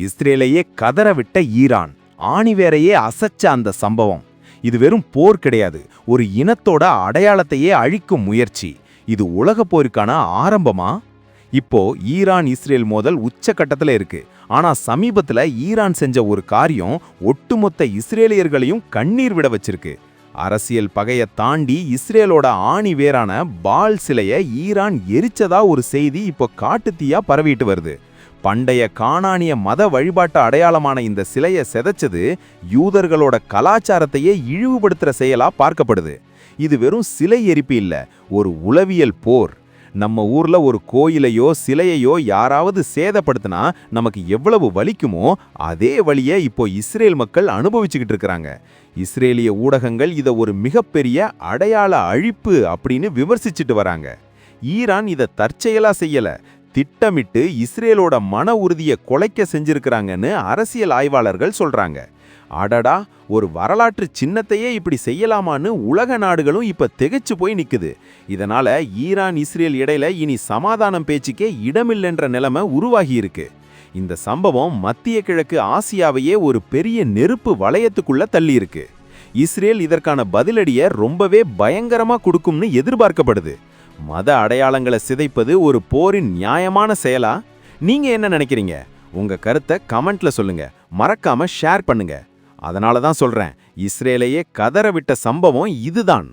இஸ்ரேலையே கதற விட்ட ஈரான், ஆணிவேரையே அசைச்ச அந்த சம்பவம். இது வெறும் போர் கிடையாது, ஒரு இனத்தோட அடையாளத்தையே அழிக்கும் முயற்சி. இது உலகப் போருக்கான ஆரம்பமா? இப்போ ஈரான் இஸ்ரேல் மோதல் உச்சக்கட்டத்துல இருக்கு. ஆனா சமீபத்துல ஈரான் செஞ்ச ஒரு காரியம் ஒட்டுமொத்த இஸ்ரேலியர்களையும் கண்ணீர் விட வச்சிருக்கு. அரசியல் பகைய தாண்டி இஸ்ரேலோட ஆணி வேரான பால் சிலைய ஈரான் எரிச்சதா ஒரு செய்தி இப்போ காட்டுத்தீயா பரவிட்டு வருது. பண்டைய கானானிய மத வழிபாட்டு அடையாளமான இந்த சிலையை செதைச்சது யூதர்களோட கலாச்சாரத்தையே இழிவுபடுத்துற செயலா பார்க்கப்படுது. இது வெறும் சிலை எரிப்பு இல்ல, ஒரு உளவியல் போர். நம்ம ஊர்ல ஒரு கோயிலையோ சிலையையோ யாராவது சேதப்படுத்தினா நமக்கு எவ்வளவு வலிக்குமோ அதே வலியை இப்போ இஸ்ரேல் மக்கள் அனுபவிச்சுக்கிட்டு இருக்கிறாங்க. இஸ்ரேலிய ஊடகங்கள் இதை ஒரு மிகப்பெரிய அடையாள அழிப்பு அப்படின்னு விமர்சிச்சுட்டு வராங்க. ஈரான் இதை தற்செயலா செய்யல, திட்டமிட்டு இஸ்ரேலோட மன உறுதியை கொலைக்க செஞ்சிருக்கிறாங்கன்னு அரசியல் ஆய்வாளர்கள் சொல்றாங்க. அடடா, ஒரு வரலாற்று சின்னத்தையே இப்படி செய்யலாமான்னு உலக நாடுகளும் இப்ப திகைச்சு போய் நிக்குது. இதனால ஈரான் இஸ்ரேல் இடையில இனி சமாதானம் பேச்சுக்கே இடமில்லைன்ற நிலைமை உருவாகி இருக்கு. இந்த சம்பவம் மத்திய கிழக்கு ஆசியாவையே ஒரு பெரிய நெருப்பு வளையத்துக்குள்ள தள்ளி இருக்கு. இஸ்ரேல் இதற்கான பதிலடியை ரொம்பவே பயங்கரமா கொடுக்கும்னு எதிர்பார்க்கப்படுது. மத அடையாளங்களை சிதைப்பது ஒரு போரின் நியாயமான செயலா? நீங்க என்ன நினைக்கிறீங்க? உங்க கருத்தை கமெண்ட்ல சொல்லுங்க, மறக்காம ஷேர் பண்ணுங்க. அதனால தான் சொல்றேன், இஸ்ரேலையே கதற விட்ட சம்பவம் இதுதான்.